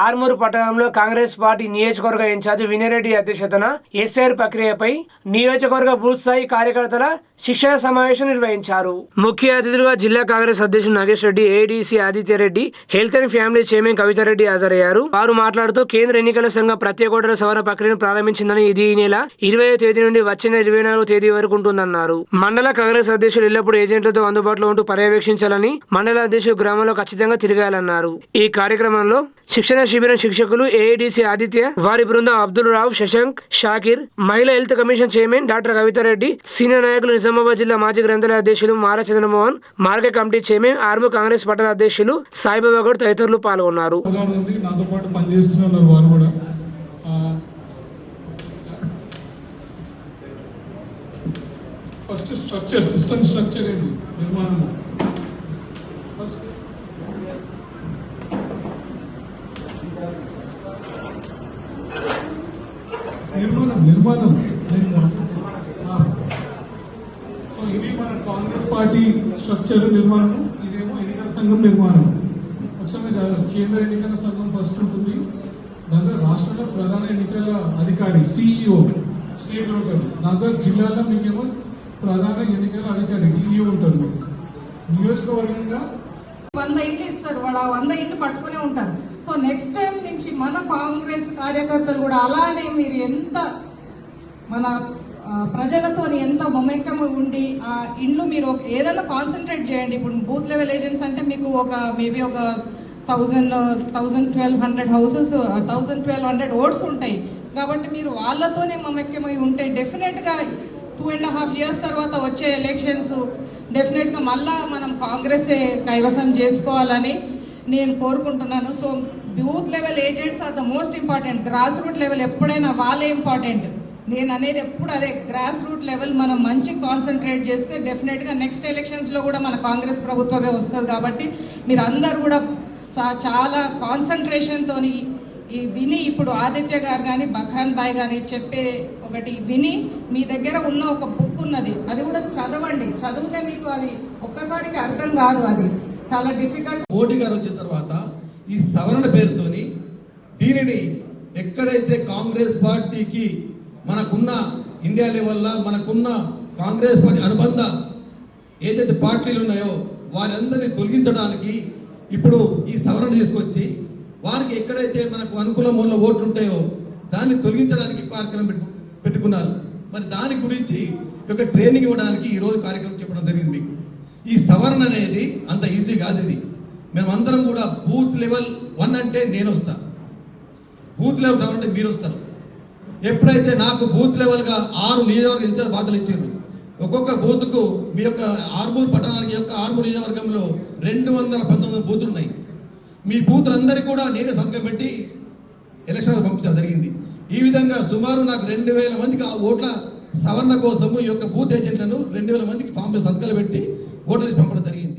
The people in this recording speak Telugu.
ఆర్మూరు పట్టణంలో కాంగ్రెస్ పార్టీ నియోజకవర్గ ఇన్ఛార్జ్ వినయరెడ్డి అధ్యక్షతన ఎస్ఐఆర్ ప్రక్రియపై నియోజకవర్గ బూత్ స్థాయి కార్యకర్తల శిక్షణ సమావేశం నిర్వహించారు. ముఖ్య అతిథులుగా జిల్లా కాంగ్రెస్ అధ్యక్షుడు Nagesh Reddy, ADC Aditya Reddy, health and family chairman Kavitha Reddy హాజరయ్యారు. వారు మాట్లాడుతూ కేంద్ర ఎన్నికల సంఘం ప్రత్యేక ఓటర్ల సవరణ ప్రక్రియను ప్రారంభించిందని ఇది ఈ నెల 20వ తేదీ నుండి వచ్చే నెల 24వ తేదీ వరకు ఉంటుందన్నారు. మండల కాంగ్రెస్ అధ్యక్షులు ఎల్లప్పుడూ ఏజెంట్లతో అందుబాటులో ఉంటూ పర్యవేక్షించాలని, మండల అధ్యక్షుడు గ్రామంలో ఖచ్చితంగా తిరగాలన్నారు. ఈ కార్యక్రమంలో శిక్షణ శిబిరం శిక్షకులు ఏఐడిసి ఆదిత్య, వారి బృందం అబ్దుల్ రావు, శశాంక్, షాకిర్, మహిళా health commission chairman doctor Kavitha Reddy, senior నాయకులు నిజామాబాద్ జిల్లా మాజీ గ్రంథాలయ అధ్యక్షులు Mara Chandramohan, market committee chairman, Armoor Congress పట్టణ అధ్యక్షులు సాయిబాబా గౌడ్ తదితరులు పాల్గొన్నారు. ఫస్ట్ స్ట్రక్చర్, సిస్టమ్ స్ట్రక్చర్ ఏది నిర్మాణం, నిర్మాణం. సో ఇది మన కాంగ్రెస్ పార్టీ స్ట్రక్చర్ నిర్మాణం, ఇదేమో ఎన్నికల సంఘం నిర్మాణం. ఒకసారి కేంద్ర ఎన్నికల సంఘం ఫస్ట్ ఉంటుంది, దాని రాష్ట్రంలో ప్రధాన ఎన్నికల అధికారి సిఇఓ స్టేట్ లో ఉంటుంది, దాని జిల్లాలో మీకేమో ప్రధాన ఎన్నికల అధికారి డిఇఓ ఉంటారు. నియోజకవర్గంగా 100 ఇంట్లు ఇస్తారు, వాడు 100 ఇంట్లు పట్టుకునే ఉంటారు. సో నెక్స్ట్ టైం నుంచి మన కాంగ్రెస్ కార్యకర్తలు కూడా అలానే మీరు ఎంత మన ప్రజలతో ఎంత మమేకం ఉండి ఆ ఇండ్లు మీరు ఏదైనా కాన్సన్ట్రేట్ చేయండి. ఇప్పుడు బూత్ లెవెల్ ఏజెంట్స్ అంటే మీకు మేబీ ఒక 1200 హౌసెస్, 1200 ఓట్స్ ఉంటాయి. కాబట్టి మీరు వాళ్ళతోనే మమేకమై ఉంటే డెఫినెట్గా 2.5 years తర్వాత వచ్చే ఎలక్షన్స్ డెఫినెట్గా మళ్ళా మనం కాంగ్రెసే కైవసం చేసుకోవాలని నేను కోరుకుంటున్నాను. So booth level agents are the most important. Grass root level ఎప్పుడైనా వాళ్ళే ఇంపార్టెంట్. నేను అనేది ఎప్పుడు అదే, గ్రాస్ రూట్ లెవెల్ మనం మంచి కాన్సన్ట్రేట్ చేస్తే డెఫినెట్గా నెక్స్ట్ ఎలక్షన్స్లో కూడా మన కాంగ్రెస్ ప్రభుత్వమే వస్తుంది. కాబట్టి మీరు అందరు కూడా చాలా కాన్సన్ట్రేషన్తో ఈ విని, ఇప్పుడు ఆదిత్య గారు కానీ బఖాన్ బాయ్ కానీ చెప్పే ఒకటి విని, మీ దగ్గర ఉన్న ఒక బుక్ ఉన్నది, అది కూడా చదవండి. చదివితే మీకు అది ఒక్కసారికి అర్థం కాదు, అది చాలా డిఫికల్ట్. మోడీ గారు వచ్చిన తర్వాత ఈ సవరణ పేరుతోని దీనిని ఎక్కడైతే కాంగ్రెస్ పార్టీకి మనకున్న ఇండియా లెవెల్లో మనకున్న కాంగ్రెస్ పార్టీ అనుబంధ ఏదైతే పార్టీలు ఉన్నాయో వారందరినీ తొలగించడానికి ఇప్పుడు ఈ సవరణ తీసుకొచ్చి వారికి ఎక్కడైతే మనకు అనుకూల మూల ఓట్లు ఉంటాయో దాన్ని తొలగించడానికి కార్యక్రమం పెట్టుకున్నారు. మరి దాని గురించి ఒక ట్రైనింగ్ ఇవ్వడానికి ఈరోజు కార్యక్రమం చెప్పడం జరిగింది. మీకు ఈ సవరణ అనేది అంత ఈజీ కాదు. ఇది మేమందరం కూడా బూత్ లెవెల్ 1 అంటే నేను వస్తాను, బూత్ లెవెల్ 2 అంటే మీరు వస్తారు. ఎప్పుడైతే నాకు బూత్ లెవెల్గా 6 నియోజకవర్గ ఇన్ఛార్జ్ బాధ్యతలు ఇచ్చారు, ఒక్కొక్క బూత్కు మీ యొక్క ఆర్మూర్ పట్టణానికి యొక్క ఆర్మూర్ నియోజకవర్గంలో 219 బూతులు ఉన్నాయి. మీ బూతులందరికీ కూడా నేనే సంతకం పెట్టి ఎలక్షన్ పంపించడం జరిగింది. ఈ విధంగా సుమారు నాకు 2000 మందికి ఆ ఓట్ల సవరణ కోసము ఈ యొక్క బూత్ ఏజెంట్లను 2000 మందికి ఫామ్ సంతకాలు పెట్టి ఓట్లు పంపడం జరిగింది.